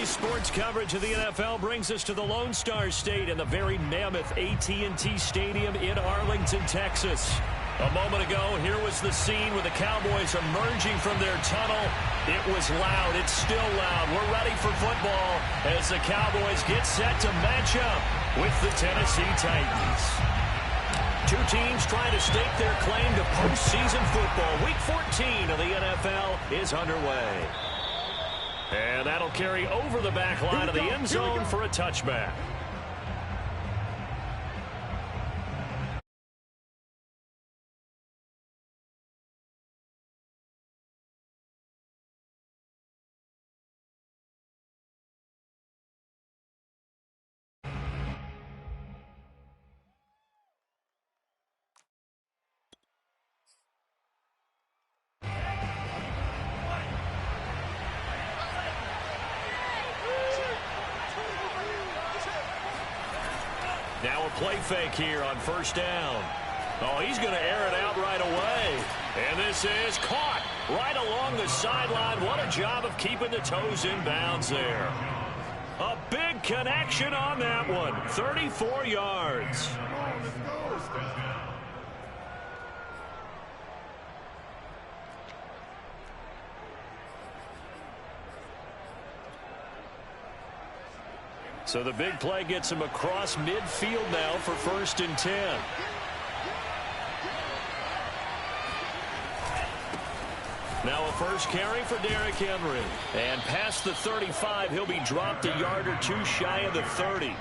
Sports coverage of the NFL brings us to the Lone Star State and the very mammoth AT&T Stadium in Arlington, Texas. A moment ago, here was the scene with the Cowboys emerging from their tunnel. It was loud. It's still loud. We're ready for football as the Cowboys get set to match up with the Tennessee Titans. Two teams trying to stake their claim to postseason football. Week 14 of the NFL is underway. And that'll carry over the back line of the end zone for a touchback. Now a play fake here on first down. Oh, he's going to air it out right away. And this is caught right along the sideline. What a job of keeping the toes in bounds there. A big connection on that one. 34 yards. So the big play gets him across midfield now for 1st and 10. Now a first carry for Derrick Henry. And past the 35, he'll be dropped a yard or two shy of the 30.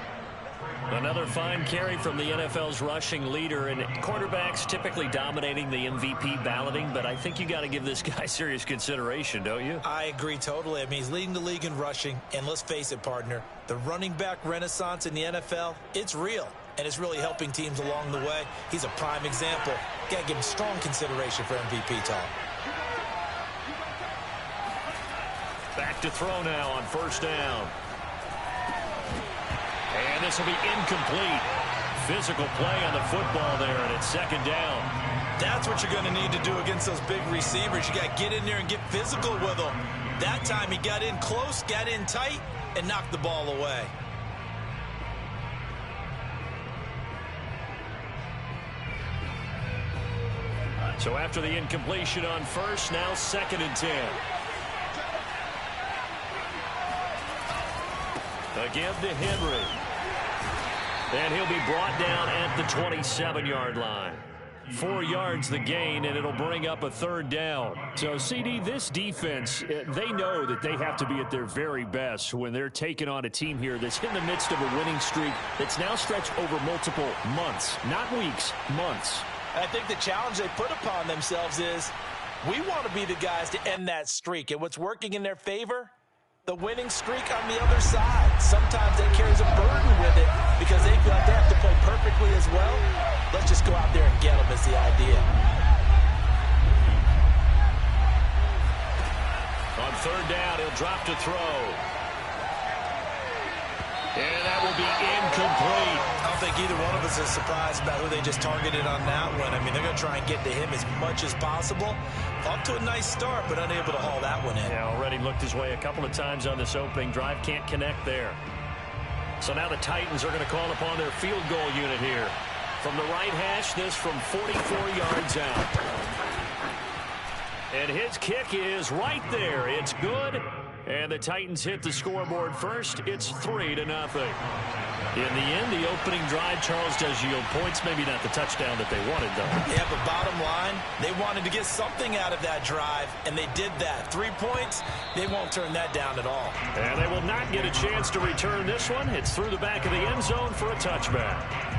Another fine carry from the NFL's rushing leader, and quarterbacks typically dominating the MVP balloting, but I think you got to give this guy serious consideration, don't you? I agree totally. I mean, he's leading the league in rushing, and let's face it, partner, the running back renaissance in the NFL, it's real, and it's really helping teams along the way. He's a prime example. Got to give him strong consideration for MVP talk. Back to throw now on first down. And this will be incomplete. Physical play on the football there, and it's 2nd down. That's what you're going to need to do against those big receivers. You got to get in there and get physical with them. That time he got in close, got in tight, and knocked the ball away. So after the incompletion on first, now 2nd and 10. Again to Henry. And he'll be brought down at the 27-yard line. 4 yards the gain, and it'll bring up a 3rd down. So, CD, this defense, they know that they have to be at their very best when they're taking on a team here that's in the midst of a winning streak that's now stretched over multiple months, not weeks, months. I think the challenge they put upon themselves is we want to be the guys to end that streak. And what's working in their favor? The winning streak on the other side. Sometimes that carries a burden with it because they feel like they have to play perfectly as well. Let's just go out there and get them is the idea. On 3rd down, he'll drop to throw. And that will be incomplete. I don't think either one of us is surprised about who they just targeted on that one. I mean, they're going to try and get to him as much as possible. Off to a nice start, but unable to haul that one in. Yeah, already looked his way a couple of times on this opening drive. Can't connect there. So now the Titans are going to call upon their field goal unit here. From the right hash, this from 44 yards out. And his kick is right there. It's good. And the Titans hit the scoreboard first. It's 3-0. In the end, the opening drive, Charles, does yield points. Maybe not the touchdown that they wanted, though. Yeah, but bottom line, they wanted to get something out of that drive, and they did that. 3 points, they won't turn that down at all. And they will not get a chance to return this one. It's through the back of the end zone for a touchback.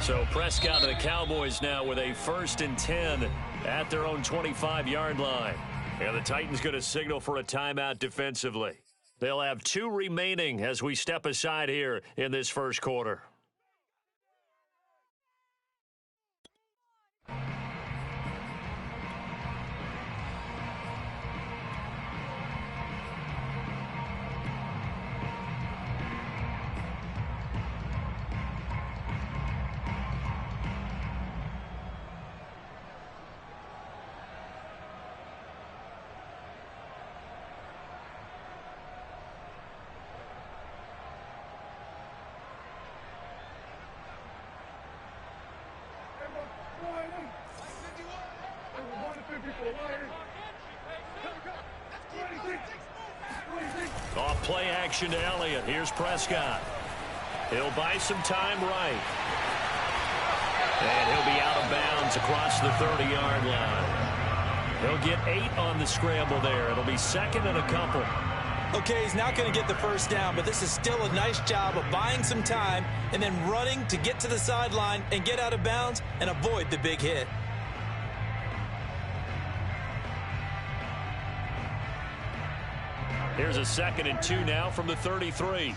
So Prescott and the Cowboys now with a 1st and 10 at their own 25-yard line. And the Titans going to signal for a timeout defensively. They'll have 2 remaining as we step aside here in this first quarter. Off play action to Elliott. Here's Prescott. He'll buy some time right. And he'll be out of bounds across the 30-yard line. He'll get 8 on the scramble there. It'll be second and a couple. Okay, he's not going to get the first down, but this is still a nice job of buying some time and then running to get to the sideline and get out of bounds and avoid the big hit. Here's a 2nd and 2 now from the 33.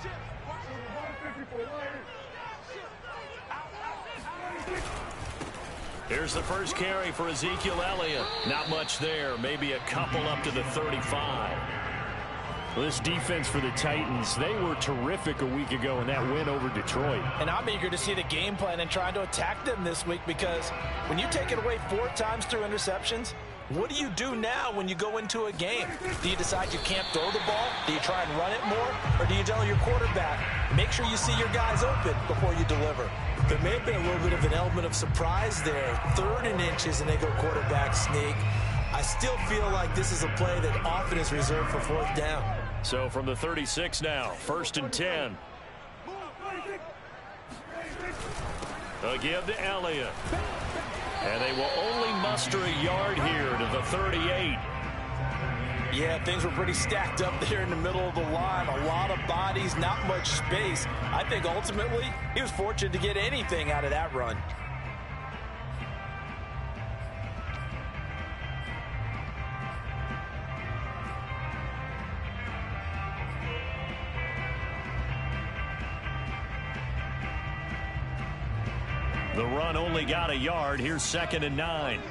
Here's the first carry for Ezekiel Elliott. Not much there, maybe a couple up to the 35. Well, this defense for the Titans, they were terrific a week ago in that win over Detroit. And I'm eager to see the game plan and trying to attack them this week, because when you take it away 4 times through interceptions, what do you do now when you go into a game? Do you decide you can't throw the ball? Do you try and run it more? Or do you tell your quarterback, make sure you see your guys open before you deliver? There may have been a little bit of an element of surprise there. 3rd and inches, and they go quarterback sneak. I still feel like this is a play that often is reserved for 4th down. So from the 36 now, 1st and 10. A give to Elliott. And they will only muster a yard here to the 38. Yeah, things were pretty stacked up there in the middle of the line. A lot of bodies, not much space. I think ultimately he was fortunate to get anything out of that run. The run only got a yard. Here's 2nd and 9.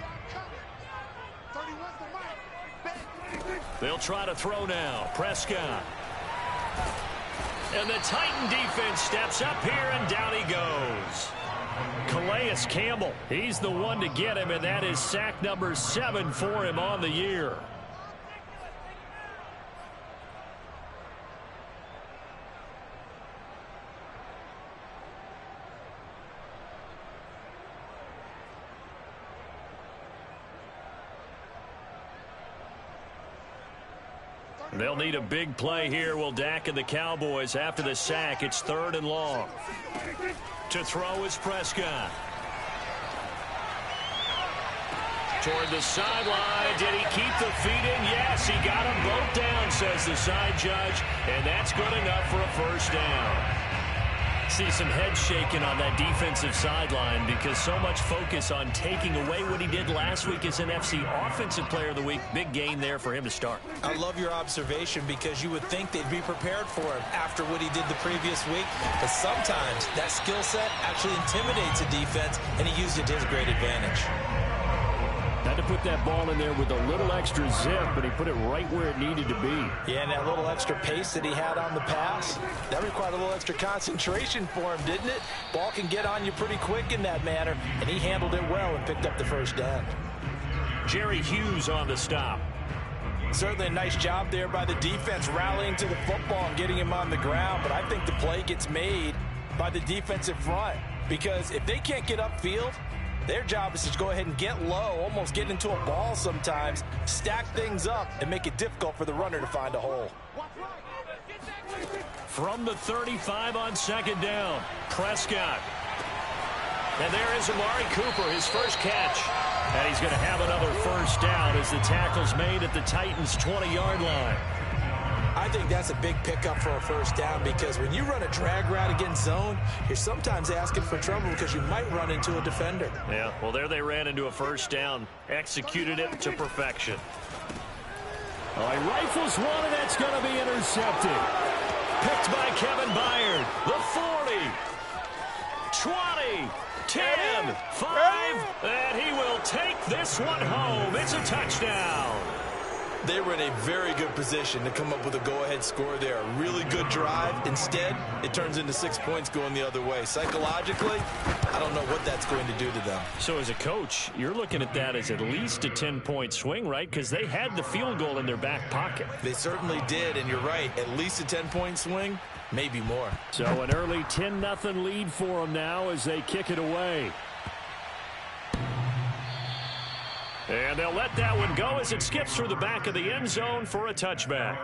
They'll try to throw now. Prescott. And the Titan defense steps up here, and down he goes. Calais Campbell, he's the one to get him, and that is sack number 7 for him on the year. They'll need a big play here. Will Dak and the Cowboys after the sack. It's 3rd and long. To throw is Prescott. Toward the sideline. Did he keep the feet in? Yes, he got them both down, says the side judge. And that's good enough for a 1st down. See some head shaking on that defensive sideline because so much focus on taking away what he did last week as NFC Offensive Player of the Week. Big gain there for him to start. I love your observation because you would think they'd be prepared for him after what he did the previous week. But sometimes that skill set actually intimidates a defense, and he used it to his great advantage. Had to put that ball in there with a little extra zip, but he put it right where it needed to be. Yeah, and that little extra pace that he had on the pass, that required a little extra concentration for him, didn't it? Ball can get on you pretty quick in that manner, and he handled it well and picked up the 1st down. Jerry Hughes on the stop. Certainly a nice job there by the defense rallying to the football and getting him on the ground, but I think the play gets made by the defensive front because if they can't get upfield, their job is to go ahead and get low, almost get into a ball sometimes, stack things up, and make it difficult for the runner to find a hole. From the 35 on 2nd down, Prescott. And there is Amari Cooper, his first catch. And he's going to have another 1st down as the tackle's made at the Titans' 20-yard line. I think that's a big pickup for a 1st down because when you run a drag route against zone, you're sometimes asking for trouble because you might run into a defender. Yeah, well, there they ran into a 1st down, executed it to perfection. All right, rifles one, and that's going to be intercepted. Picked by Kevin Byard. The 40, 20, 10, 5, and he will take this one home. It's a touchdown. They were in a very good position to come up with a go-ahead score there. A really good drive. Instead, it turns into 6 points going the other way. Psychologically, I don't know what that's going to do to them. So as a coach, you're looking at that as at least a 10-point swing, right? Because they had the field goal in their back pocket. They certainly did, and you're right. At least a 10-point swing, maybe more. So an early 10-0 lead for them now as they kick it away. And they'll let that one go as it skips through the back of the end zone for a touchback.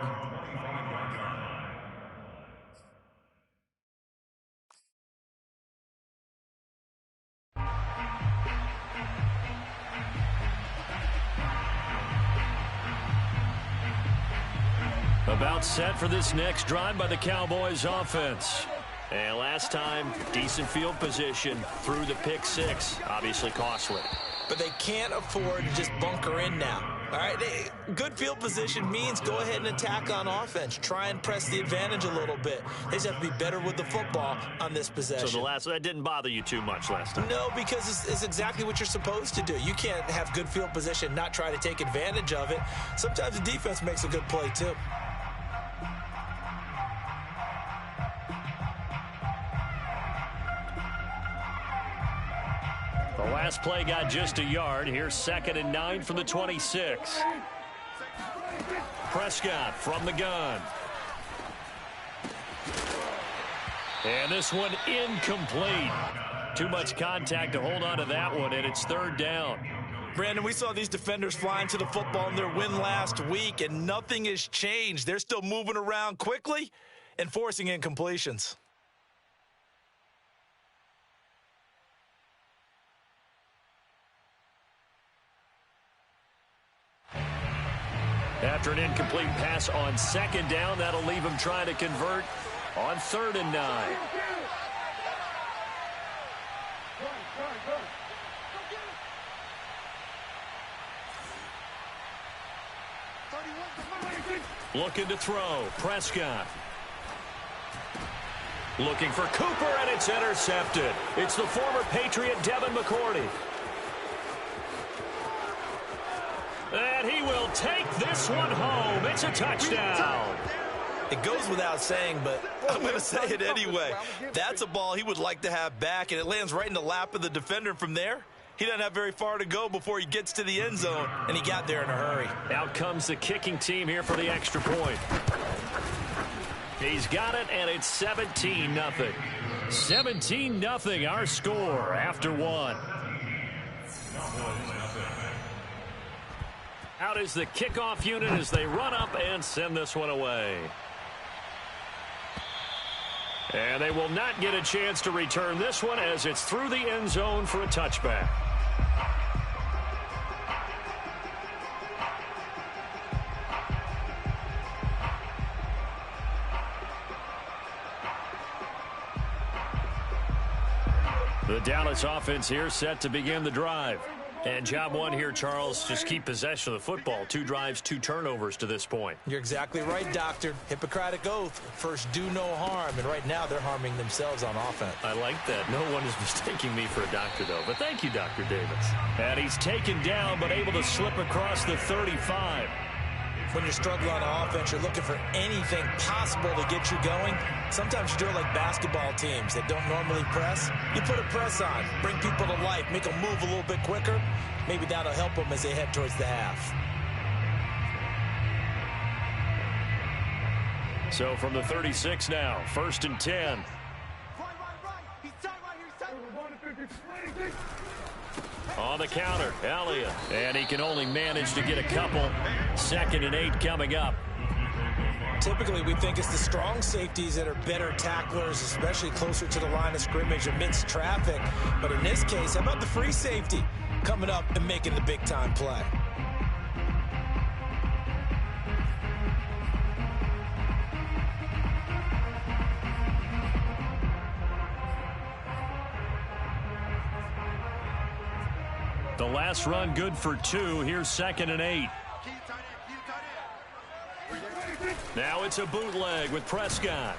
About set for this next drive by the Cowboys offense. And last time, decent field position through the pick six. Obviously costly. But they can't afford to just bunker in now. All right, good field position means go ahead and attack on offense. Try and press the advantage a little bit. They just have to be better with the football on this possession. So that didn't bother you too much last time? No, because it's exactly what you're supposed to do. You can't have good field position, not try to take advantage of it. Sometimes the defense makes a good play too. The last play got just a yard. Here's 2nd and 9 from the 26. Prescott from the gun. And this one incomplete. Too much contact to hold on to that one, and it's 3rd down. Brandon, we saw these defenders flying to the football in their win last week, and nothing has changed. They're still moving around quickly and forcing incompletions. After an incomplete pass on 2nd down, that'll leave him trying to convert on 3rd and 9. Looking to throw. Prescott. Looking for Cooper, and it's intercepted. It's the former Patriot Devin McCourty. And he will take this one home. It's a touchdown. It goes without saying, but I'm going to say it anyway. That's a ball he would like to have back, and it lands right in the lap of the defender. From there, he doesn't have very far to go before he gets to the end zone, and he got there in a hurry. Out comes the kicking team here for the extra point. He's got it, and it's 17-0. 17-0, our score after one. Out is the kickoff unit as they run up and send this one away. And they will not get a chance to return this one as it's through the end zone for a touchback. The Dallas offense here set to begin the drive. And job one here, Charles, just keep possession of the football. 2 drives, 2 turnovers to this point. You're exactly right, Doctor. Hippocratic oath. First, do no harm. And right now, they're harming themselves on offense. I like that. No one is mistaking me for a doctor, though. But thank you, Dr. Davis. And he's taken down, but able to slip across the 35. When you're struggling on offense, you're looking for anything possible to get you going. Sometimes you do it like basketball teams that don't normally press. You put a press on, bring people to life, make them move a little bit quicker. Maybe that'll help them as they head towards the half. So from the 36 now, 1st and 10. On the counter, Elliott. And he can only manage to get a couple. 2nd and 8 coming up. Typically, we think it's the strong safeties that are better tacklers, especially closer to the line of scrimmage amidst traffic. But in this case, how about the free safety coming up and making the big-time play? The last run good for 2. Here's 2nd and 8. Now it's a bootleg with Prescott.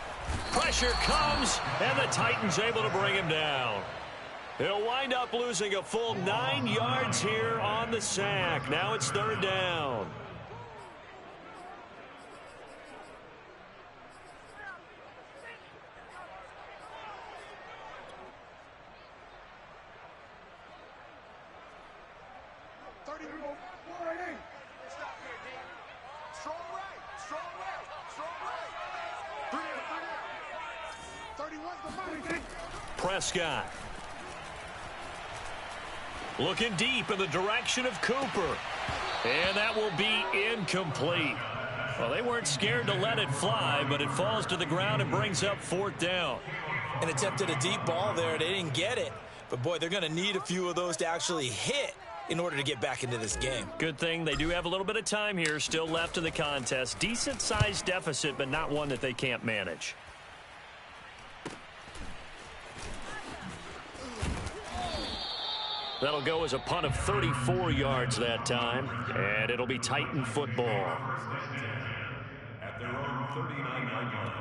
Pressure comes, and the Titans able to bring him down. He'll wind up losing a full 9 yards here on the sack. Now it's 3rd down. Prescott. Looking deep in the direction of Cooper. And that will be incomplete. Well, they weren't scared to let it fly, but it falls to the ground and brings up 4th down. And attempted a deep ball there. They didn't get it. But, boy, they're going to need a few of those to actually hit in order to get back into this game. Good thing they do have a little bit of time here still left in the contest. Decent-sized deficit, but not one that they can't manage. That'll go as a punt of 34 yards that time, and it'll be Titan football. At their own 39-yard line.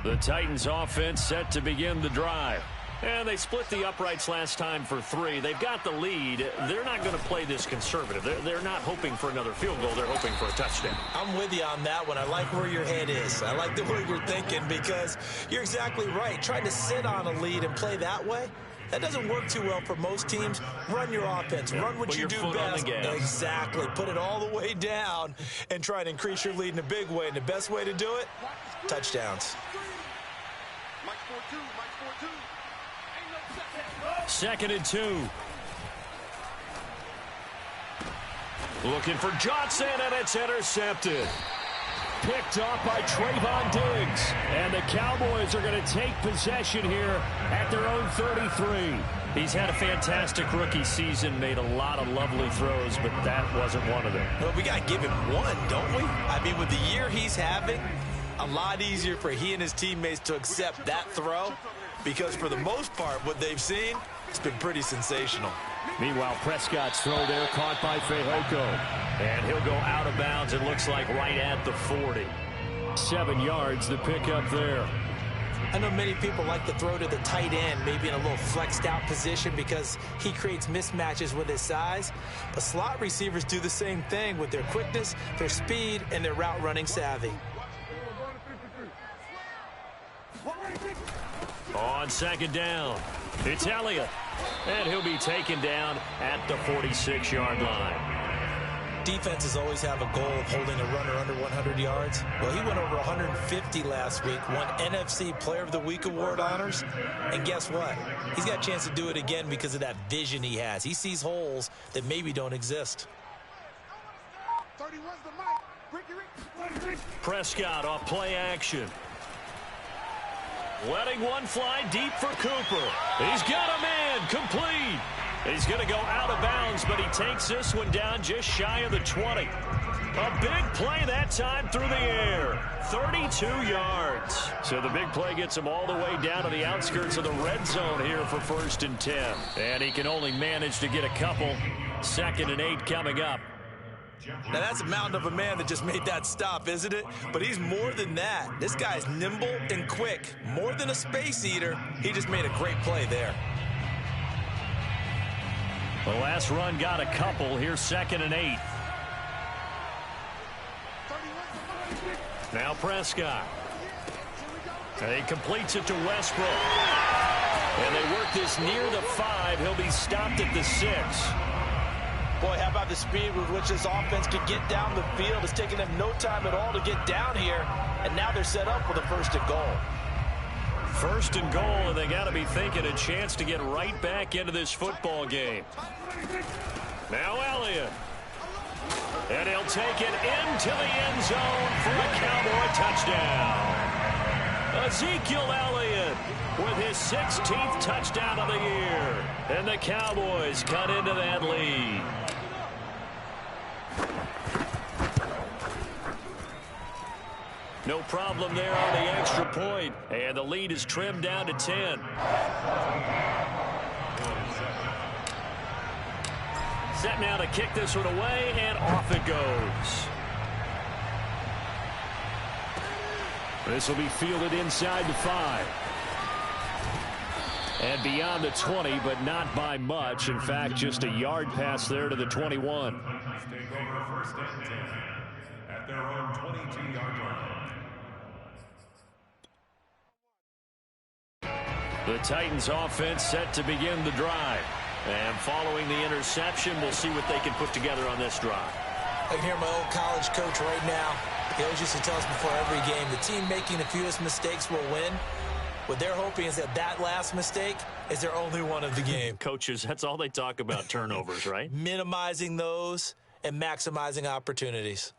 The Titans offense set to begin the drive. And they split the uprights last time for 3. They've got the lead. They're not going to play this conservative. They're not hoping for another field goal. They're hoping for a touchdown. I'm with you on that one. I like where your head is. I like the way you're thinking because you're exactly right. Trying to sit on a lead and play that way, that doesn't work too well for most teams. Run your offense. Yeah, run what you do best. Exactly. Put it all the way down and try to increase your lead in a big way. And the best way to do it, touchdowns. 2nd and 2. Looking for Johnson, and it's intercepted. Picked off by Trayvon Diggs. And the Cowboys are going to take possession here at their own 33. He's had a fantastic rookie season, made a lot of lovely throws, but that wasn't one of them. Well, we got to give him one, don't we? I mean, with the year he's having, a lot easier for he and his teammates to accept that throw because for the most part, what they've seen, it's been pretty sensational. Meanwhile, Prescott's throw there caught by Fehoko. And he'll go out of bounds, it looks like, right at the 40. 7 yards, the pickup there. I know many people like to throw to the tight end, maybe in a little flexed out position because he creates mismatches with his size. But slot receivers do the same thing with their quickness, their speed, and their route running savvy. On 2nd down, it's Elliott. And he'll be taken down at the 46-yard line. Defenses always have a goal of holding a runner under 100 yards. Well, he went over 150 last week, won NFC Player of the Week award honors. And guess what? He's got a chance to do it again because of that vision he has. He sees holes that maybe don't exist. Prescott off play action. Letting one fly deep for Cooper. He's got a man, complete. He's going to go out of bounds, but he takes this one down just shy of the 20. A big play that time through the air. 32 yards. So the big play gets him all the way down to the outskirts of the red zone here for 1st and 10. And he can only manage to get a couple. 2nd and 8 coming up. Now, that's a mountain of a man that just made that stop, isn't it? But he's more than that. This guy's nimble and quick. More than a space eater. He just made a great play there. The last run got a couple. Here's 2nd and 8. Now Prescott. And he completes it to Westbrook. And they work this near the 5. He'll be stopped at the 6. Boy, how about the speed with which this offense could get down the field? It's taken them no time at all to get down here, and now they're set up with a 1st and goal. 1st and goal, and they got to be thinking a chance to get right back into this football game. Now Elliott. And he'll take it into the end zone for a Cowboy touchdown. Ezekiel Elliott with his 16th touchdown of the year. And the Cowboys cut into that lead. No problem there on the extra point. And the lead is trimmed down to 10. Set now to kick this one away, and off it goes. This will be fielded inside the 5. And beyond the 20, but not by much. In fact, just a yard pass there to the 21. Take over 1st and 10 at their own 22-yard line. The Titans offense set to begin the drive. And following the interception, we'll see what they can put together on this drive. I can hear my old college coach right now. He always used to tell us before every game, the team making the fewest mistakes will win. What they're hoping is that that last mistake is their only one of the game. Coaches, that's all they talk about, turnovers, right? Minimizing those and maximizing opportunities.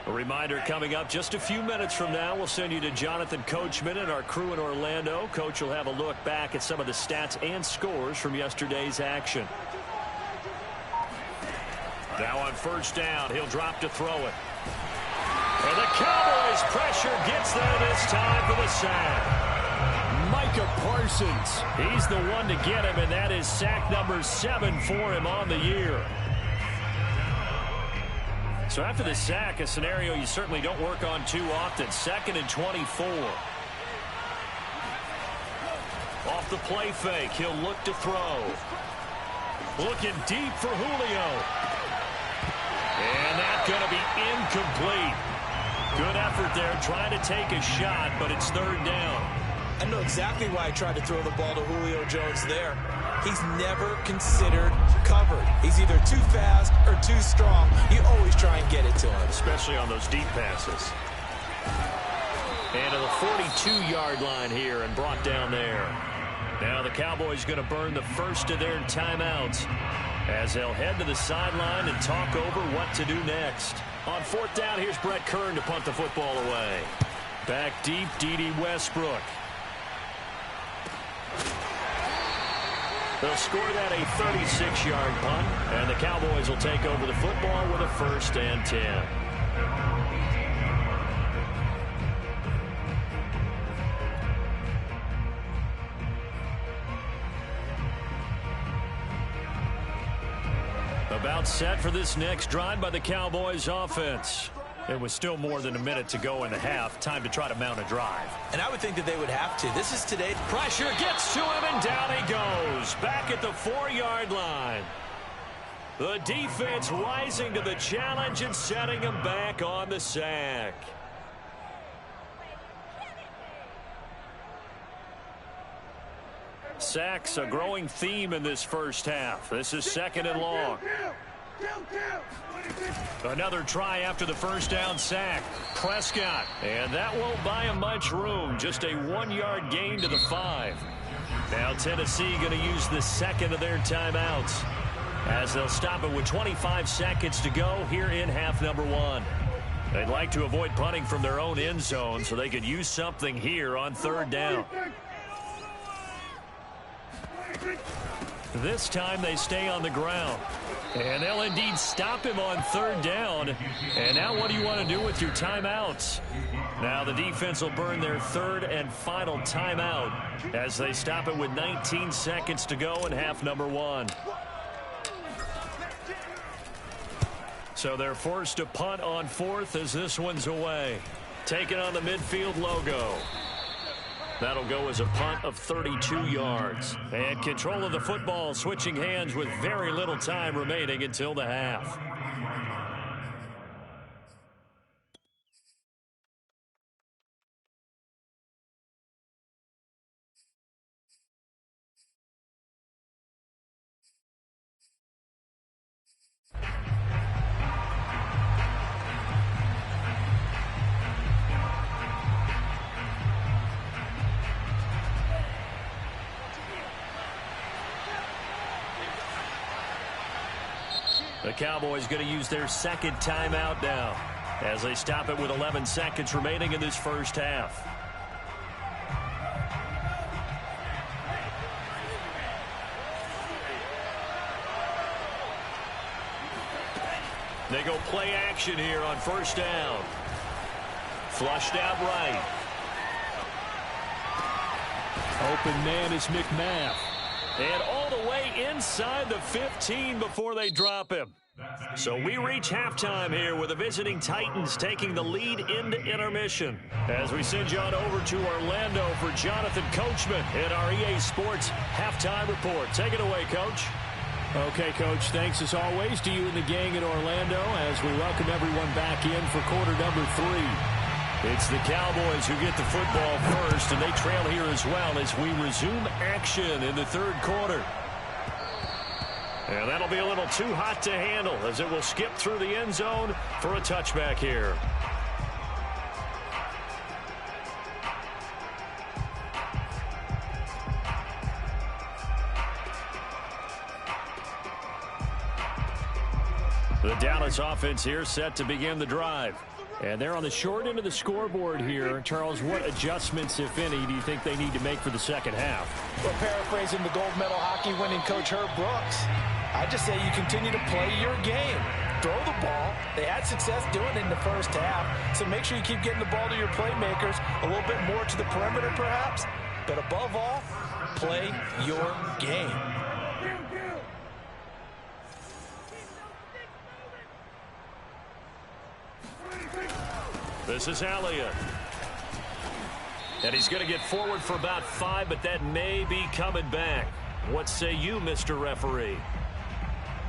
A reminder coming up just a few minutes from now, we'll send you to Jonathan Coachman and our crew in Orlando. Coach will have a look back at some of the stats and scores from yesterday's action. Now on first down, he'll drop to throw it. And the Cowboys pressure gets there this time for the sack. Micah Parsons. He's the one to get him, and that is sack number 7 for him on the year. So after the sack, a scenario you certainly don't work on too often. 2nd and 24. Off the play fake, he'll look to throw. Looking deep for Julio. And that's going to be incomplete. Good effort there, trying to take a shot, but it's 3rd down. I know exactly why he tried to throw the ball to Julio Jones there. He's never considered covered. He's either too fast or too strong. You always try and get it to him. Especially on those deep passes. And to the 42-yard line here and brought down there. Now the Cowboys going to burn the first of their timeouts as they'll head to the sideline and talk over what to do next. On 4th down, here's Brett Kern to punt the football away. Back deep, Dede Westbrook. They'll score that a 36-yard punt, and the Cowboys will take over the football with a 1st and 10. About set for this next drive by the Cowboys offense. It was still more than a minute to go in the half. Time to try to mount a drive. And I would think that they would have to. This is today. Pressure gets to him, and down he goes. Back at the 4-yard line. The defense rising to the challenge and setting him back on the sack. Sacks a growing theme in this first half. This is 2nd and long. Another try after the first down sack. Prescott. And that won't buy him much room. Just a 1-yard gain to the 5. Now Tennessee going to use the 2nd of their timeouts as they'll stop it with 25 seconds to go here in half number 1. They'd like to avoid punting from their own end zone so they could use something here on 3rd down. This time they stay on the ground. And they'll indeed stop him on 3rd down. And now what do you want to do with your timeouts? Now the defense will burn their 3rd and final timeout as they stop it with 19 seconds to go in half number 1. So they're forced to punt on 4th as this one's away. Taking on the midfield logo. That'll go as a punt of 32 yards. And control of the football switching hands with very little time remaining until the half. The Cowboys going to use their 2nd timeout now as they stop it with 11 seconds remaining in this first half. They go play action here on 1st down. Flushed out right. Open man is McMath. And all the way inside the 15 before they drop him. So we reach halftime here with the visiting Titans taking the lead into intermission. As we send you on over to Orlando for Jonathan Coachman in our EA Sports Halftime Report. Take it away, Coach. Okay, Coach, thanks as always to you and the gang in Orlando as we welcome everyone back in for quarter number 3. It's the Cowboys who get the football first, and they trail here as well as we resume action in the third quarter. And that'll be a little too hot to handle as it will skip through the end zone for a touchback here. The Dallas offense here set to begin the drive. And they're on the short end of the scoreboard here. Charles, what adjustments, if any, do you think they need to make for the second half? Well, paraphrasing the gold medal hockey winning coach Herb Brooks, I just say you continue to play your game. Throw the ball. They had success doing it in the first half, so make sure you keep getting the ball to your playmakers, a little bit more to the perimeter perhaps, but above all, play your game. This is Elliott. And he's going to get forward for about 5, but that may be coming back. What say you, Mr. Referee?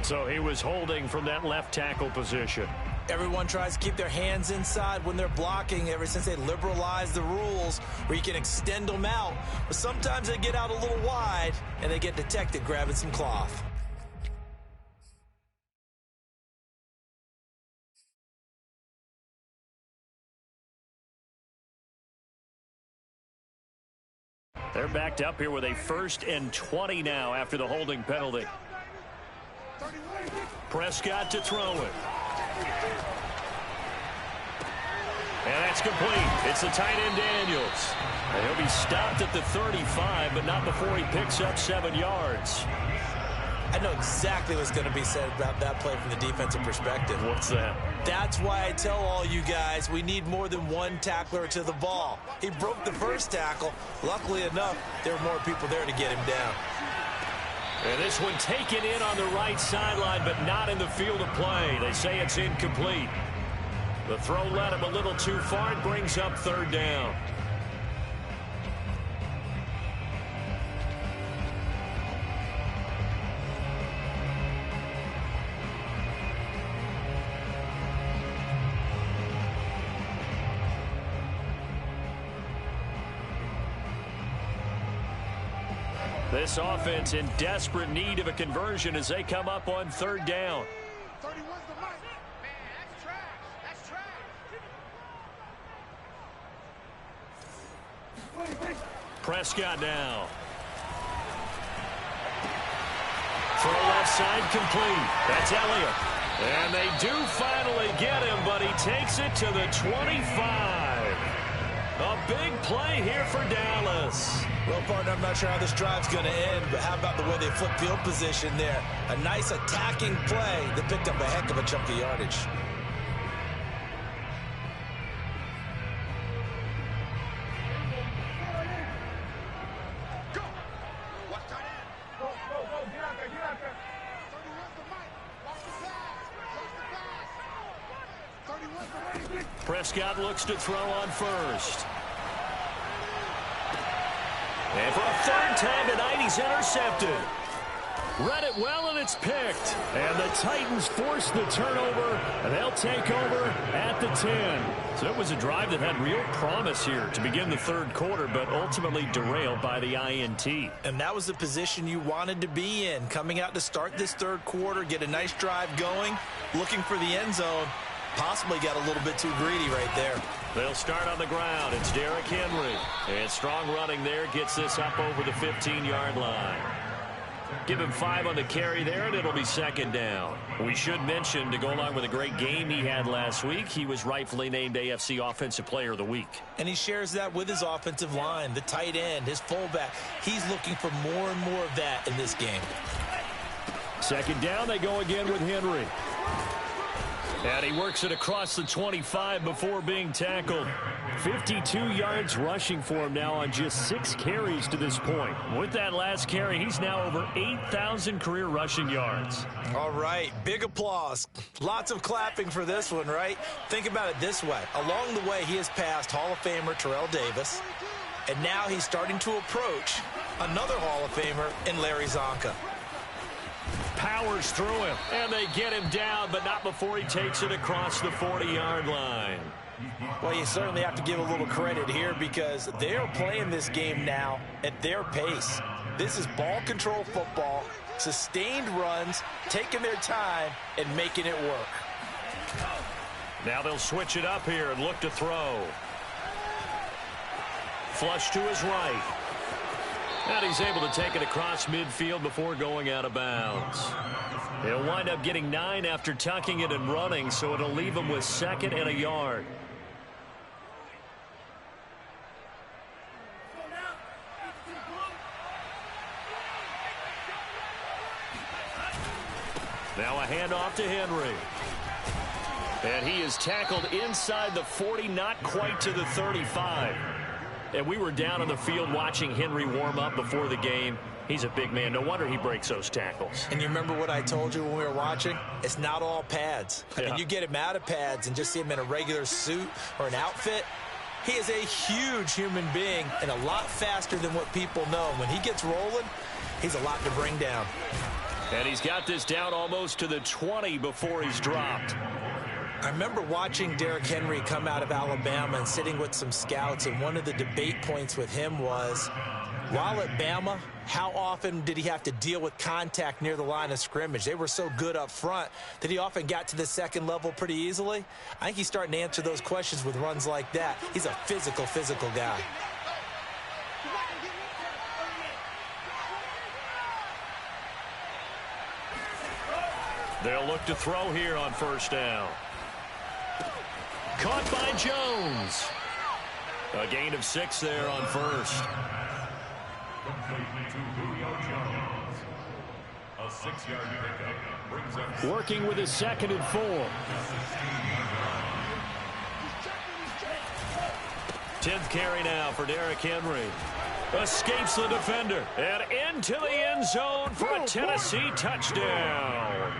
So he was holding from that left tackle position. Everyone tries to keep their hands inside when they're blocking ever since they liberalized the rules where you can extend them out. But sometimes they get out a little wide and they get detected grabbing some cloth. They're backed up here with a 1st and 20 now after the holding penalty. Prescott to throw it. And that's complete. It's the tight end Daniels. And he'll be stopped at the 35, but not before he picks up 7 yards. I know exactly what's going to be said about that play from the defensive perspective. What's that? That's why I tell all you guys we need more than one tackler to the ball. He broke the first tackle. Luckily enough, there were more people there to get him down. And this one taken in on the right sideline, but not in the field of play. They say it's incomplete. The throw led him a little too far. It brings up 3rd down. This offense in desperate need of a conversion as they come up on 3rd down. 31's the mic. Man, that's trash. That's trash. Prescott now. Throw left side complete. That's Elliott. And they do finally get him, but he takes it to the 25. A big play here for Dallas. Well, partner, I'm not sure how this drive's going to end, but how about the way they flip field position there? A nice attacking play that picked up a heck of a chunk of yardage. Go. Watch tight end. Go. Get out there. 31's the mic. Watch the pass. 31's the mic. Prescott looks to throw on 1st. And for a 3rd time tonight, he's intercepted. Read it well, and it's picked. And the Titans force the turnover, and they'll take over at the 10. So it was a drive that had real promise here to begin the 3rd quarter, but ultimately derailed by the INT. And that was the position you wanted to be in, coming out to start this 3rd quarter, get a nice drive going, looking for the end zone. Possibly got a little bit too greedy right there. They'll start on the ground. It's Derrick Henry. And strong running there gets this up over the 15-yard line. Give him 5 on the carry there, and it'll be 2nd down. We should mention, to go along with a great game he had last week, he was rightfully named AFC Offensive Player of the Week. And he shares that with his offensive line, the tight end, his fullback. He's looking for more and more of that in this game. 2nd down, they go again with Henry. And he works it across the 25 before being tackled. 52 yards rushing for him now on just 6 carries to this point. With that last carry, he's now over 8,000 career rushing yards. All right, big applause. Lots of clapping for this one, right? Think about it this way. Along the way, he has passed Hall of Famer Terrell Davis, and now he's starting to approach another Hall of Famer in Larry Zonka. Powers through him, and they get him down, but not before he takes it across the 40-yard line. Well, you certainly have to give a little credit here because they are playing this game now at their pace. This is ball control football, sustained runs, taking their time, and making it work. Now they'll switch it up here and look to throw. Flush to his right. And he's able to take it across midfield before going out of bounds. He'll wind up getting 9 after tucking it and running, so it'll leave him with 2nd and a yard. Now a handoff to Henry. And he is tackled inside the 40, not quite to the 35. And we were down on the field watching Henry warm up before the game. He's a big man. No wonder he breaks those tackles. And you remember what I told you when we were watching? It's not all pads. I mean, you get him out of pads and just see him in a regular suit or an outfit. He is a huge human being and a lot faster than what people know. When he gets rolling, he's a lot to bring down. And he's got this down almost to the 20 before he's dropped. I remember watching Derrick Henry come out of Alabama and sitting with some scouts, and one of the debate points with him was, while at Bama, how often did he have to deal with contact near the line of scrimmage? They were so good up front that he often got to the second level pretty easily. I think he's starting to answer those questions with runs like that. He's a physical guy. They'll look to throw here on 1st down. Caught by Jones. A gain of 6 there on 1st. Completely to Julio Jones. A 6-yard pickup brings up. Working with his 2nd and 4. 10th carry now for Derrick Henry. Escapes the defender. And into the end zone for a Tennessee touchdown.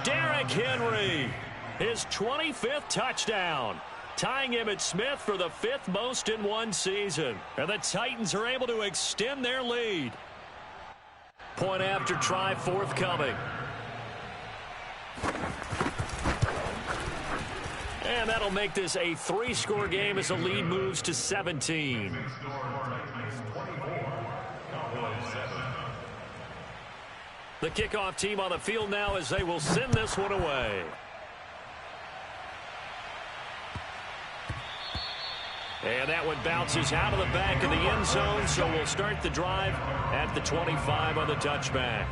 Derrick Henry, his 25th touchdown, tying Emmitt Smith for the 5th most in one season. And the Titans are able to extend their lead. Point after try forthcoming. And that'll make this a 3-score game as the lead moves to 17. The kickoff team on the field now as they will send this one away. And that one bounces out of the back of the end zone, so we'll start the drive at the 25 on the touchback.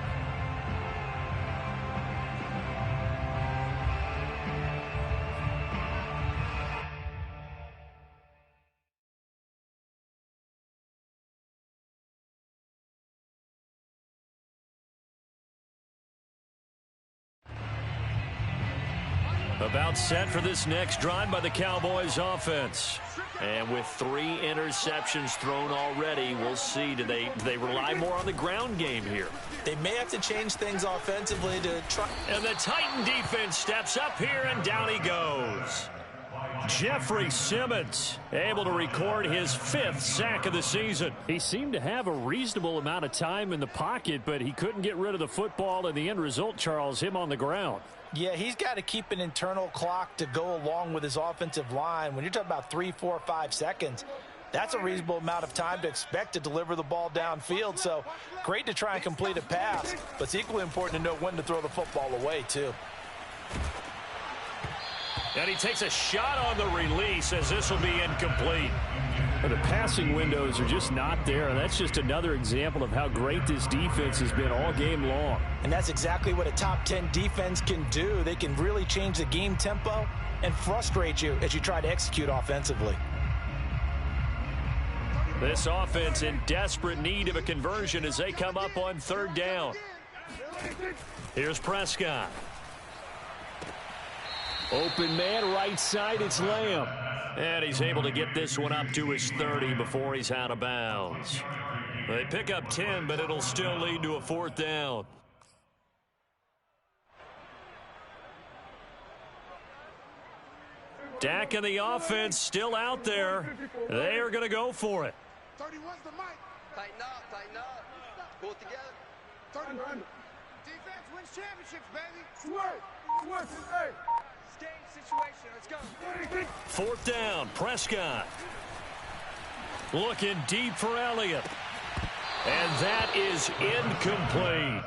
About set for this next drive by the Cowboys offense. And with 3 interceptions thrown already, we'll see. Do they rely more on the ground game here? They may have to change things offensively to try. And the Titan defense steps up here, and down he goes. Jeffrey Simmons able to record his 5th sack of the season. He seemed to have a reasonable amount of time in the pocket, but he couldn't get rid of the football, and the end result, Charles, him on the ground. Yeah, he's got to keep an internal clock to go along with his offensive line. When you're talking about 3, 4, 5 seconds, that's a reasonable amount of time to expect to deliver the ball downfield. So great to try and complete a pass, but it's equally important to know when to throw the football away, too. And he takes a shot on the release as this will be incomplete. Well, the passing windows are just not there, and that's just another example of how great this defense has been all game long. And that's exactly what a top 10 defense can do. They can really change the game tempo and frustrate you as you try to execute offensively. This offense in desperate need of a conversion as they come up on 3rd down. Here's Prescott. Open man, right side, it's Lamb. And he's able to get this one up to his 30 before he's out of bounds. They pick up 10, but it'll still lead to a 4th down. Dak and the offense still out there. They are going to go for it. 31's the mic. Tighten up. Pull it together. 31. Defense wins championships, baby. Swerve. Hey. Fourth down, Prescott. Looking deep for Elliott. And that is incomplete.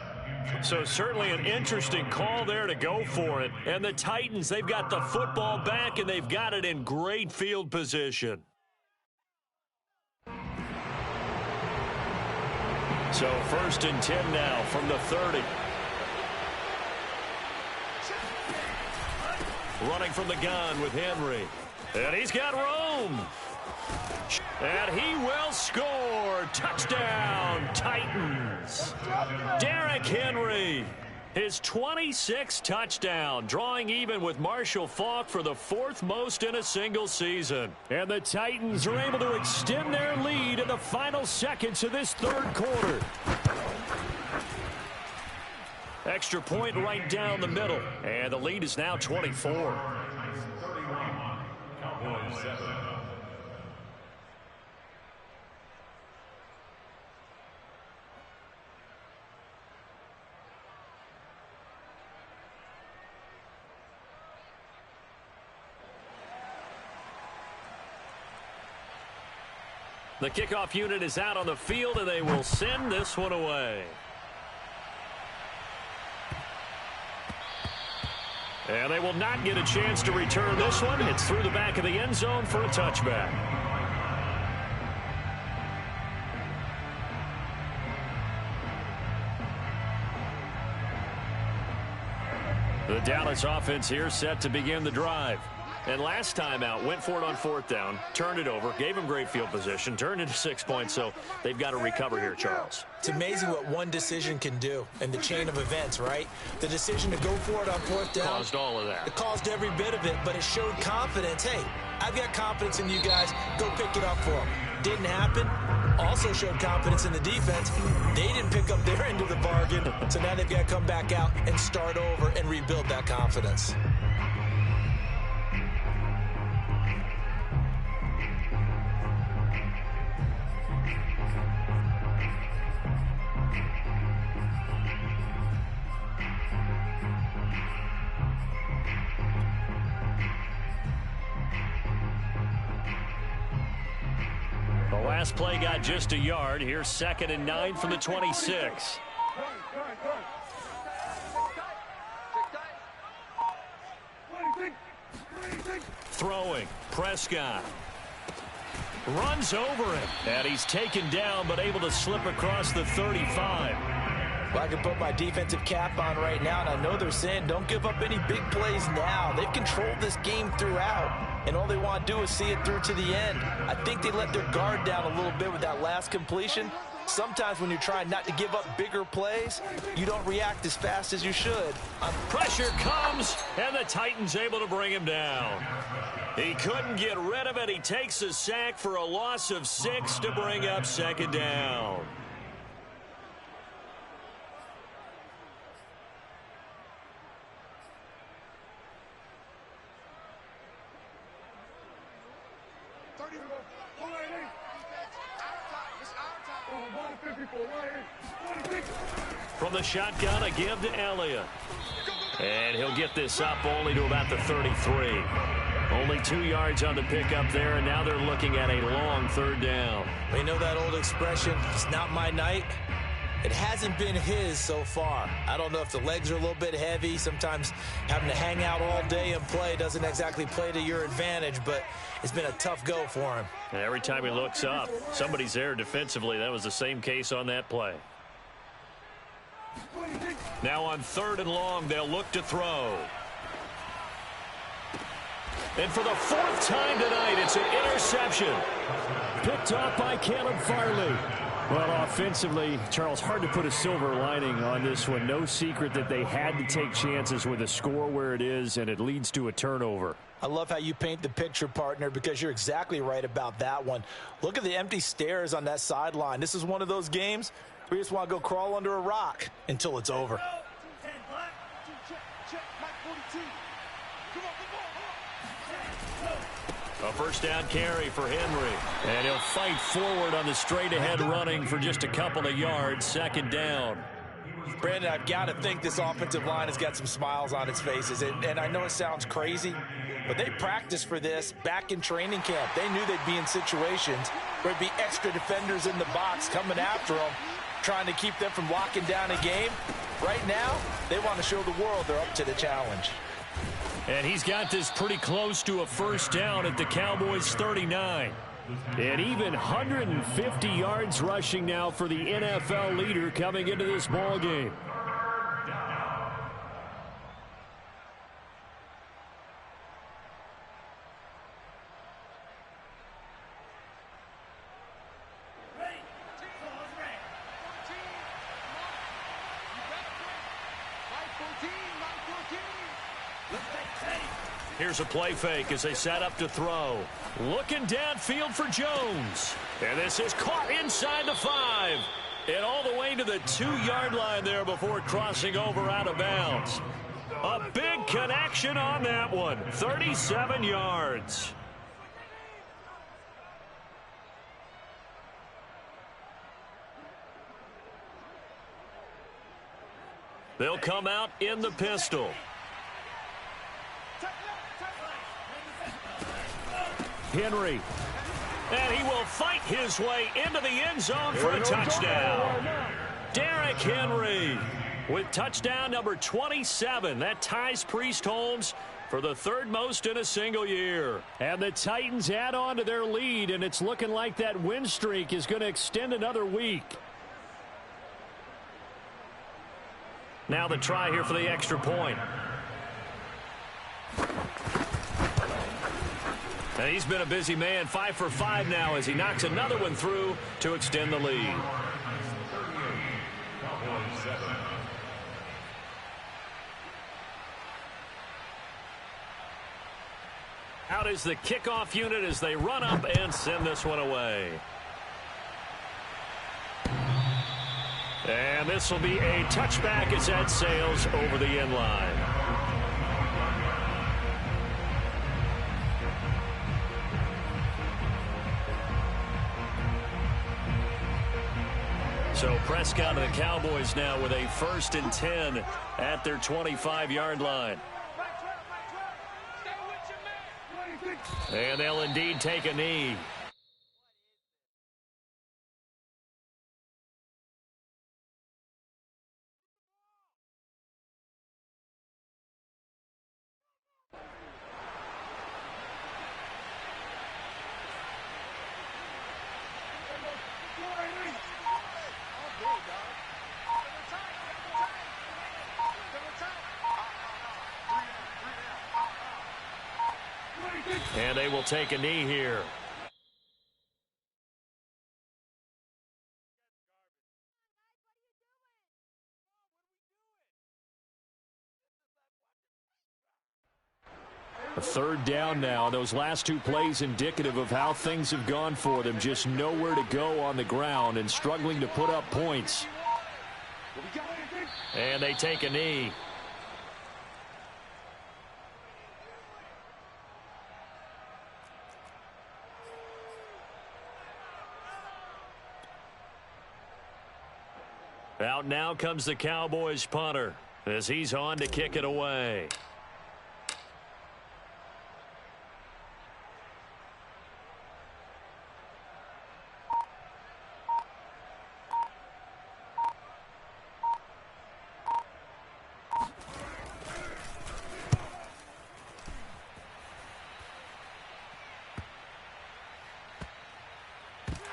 So certainly an interesting call there to go for it. And the Titans, they've got the football back, and they've got it in great field position. So 1st and 10 now from the 30. Running from the gun with Henry. And he's got room. And he will score. Touchdown, Titans. Derrick Henry, his 26th touchdown, drawing even with Marshall Faulk for the 4th most in a single season. And the Titans are able to extend their lead in the final seconds of this 3rd quarter. Extra point right down the middle. And the lead is now 24. 31. Cowboys 7. The kickoff unit is out on the field, and they will send this one away. And they will not get a chance to return this one. It's through the back of the end zone for a touchback. The Dallas offense here set to begin the drive. And last time out, went for it on 4th down, turned it over, gave him great field position, turned into 6 points, so they've got to recover here, Charles. It's amazing what one decision can do in the chain of events, right? The decision to go for it on 4th down. Caused all of that. It caused every bit of it, but it showed confidence. Hey, I've got confidence in you guys. Go pick it up for them. Didn't happen. Also showed confidence in the defense. They didn't pick up their end of the bargain, so now they've got to come back out and start over and rebuild that confidence. The last play got just a yard. Here's 2nd and 9 from the 26. Throwing. Prescott. Runs over him. And he's taken down, but able to slip across the 35. Well, I can put my defensive cap on right now, and I know they're saying don't give up any big plays now. They've controlled this game throughout, and all they want to do is see it through to the end. I think they let their guard down a little bit with that last completion. Sometimes when you're trying not to give up bigger plays, you don't react as fast as you should. Pressure comes, and the Titans able to bring him down. He couldn't get rid of it. He takes a sack for a loss of 6 to bring up 2nd down. From the shotgun, a give to Elliott. And he'll get this up only to about the 33. Only 2 yards on the pickup there, and now they're looking at a long 3rd down. We know that old expression, it's not my night. It hasn't been his so far. I don't know if the legs are a little bit heavy. Sometimes having to hang out all day and play doesn't exactly play to your advantage, but it's been a tough go for him. And every time he looks up, somebody's there defensively. That was the same case on that play. Now on 3rd and long, they'll look to throw. And for the 4th time tonight, it's an interception. Picked off by Caleb Farley. Well, offensively, Charles, hard to put a silver lining on this one. No secret that they had to take chances with a score where it is, and it leads to a turnover. I love how you paint the picture, partner, because you're exactly right about that one. Look at the empty stares on that sideline. This is one of those games where you just want to go crawl under a rock until it's over. A 1st down carry for Henry. And he'll fight forward on the straight-ahead running for just a couple of yards. 2nd down. Brandon, I've got to think this offensive line has got some smiles on its faces. And I know it sounds crazy, but they practiced for this back in training camp. They knew they'd be in situations where there'd be extra defenders in the box coming after them, trying to keep them from locking down a game. Right now, they want to show the world they're up to the challenge. And he's got this pretty close to a first down at the Cowboys' 39. And even 150 yards rushing now for the NFL leader coming into this ball game. Here's a play fake as they set up to throw. Looking downfield for Jones. And this is caught inside the 5. And all the way to the 2-yard line there before crossing over out of bounds. A big connection on that one. 37 yards. They'll come out in the pistol. Henry. And he will fight his way into the end zone for a touchdown. Derrick Henry with touchdown number 27. That ties Priest Holmes for the third most in a single year. And the Titans add on to their lead, and it's looking like that win streak is going to extend another week. Now the try here for the extra point. And he's been a busy man, 5 for 5 now as he knocks another one through to extend the lead. Out is the kickoff unit as they run up and send this one away. And this will be a touchback as that sails over the end line. So Prescott and the Cowboys now with a 1st and 10 at their 25-yard line. And they'll indeed take a knee. And they will take a knee here. A 3rd down now. Those last 2 plays indicative of how things have gone for them. Just nowhere to go on the ground and struggling to put up points. And they take a knee. Out now comes the Cowboys punter as he's on to kick it away.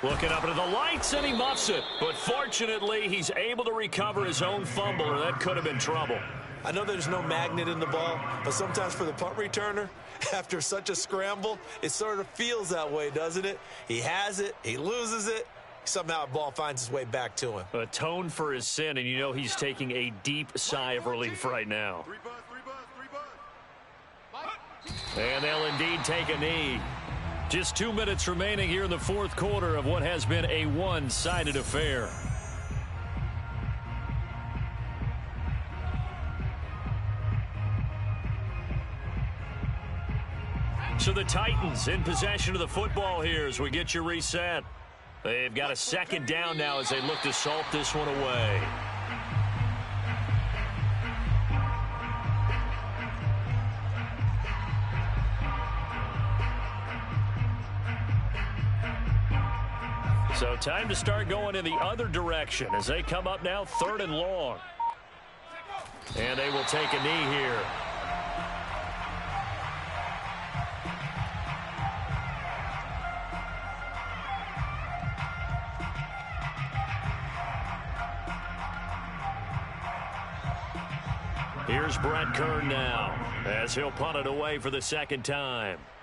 Looking up into the lights, and he muffs it. But fortunately, he's able to recover his own fumble, or that could have been trouble. I know there's no magnet in the ball, but sometimes for the punt returner, after such a scramble, it sort of feels that way, doesn't it? He has it, he loses it, somehow the ball finds its way back to him. Atone for his sin, and you know he's taking a deep sigh of relief right now. And they'll indeed take a knee. Just 2 minutes remaining here in the 4th quarter of what has been a one-sided affair. So the Titans in possession of the football here as we get you reset. They've got a 2nd down now as they look to salt this one away. So time to start going in the other direction as they come up now 3rd and long. And they will take a knee here. Here's Brett Kern now as he'll punt it away for the 2nd time.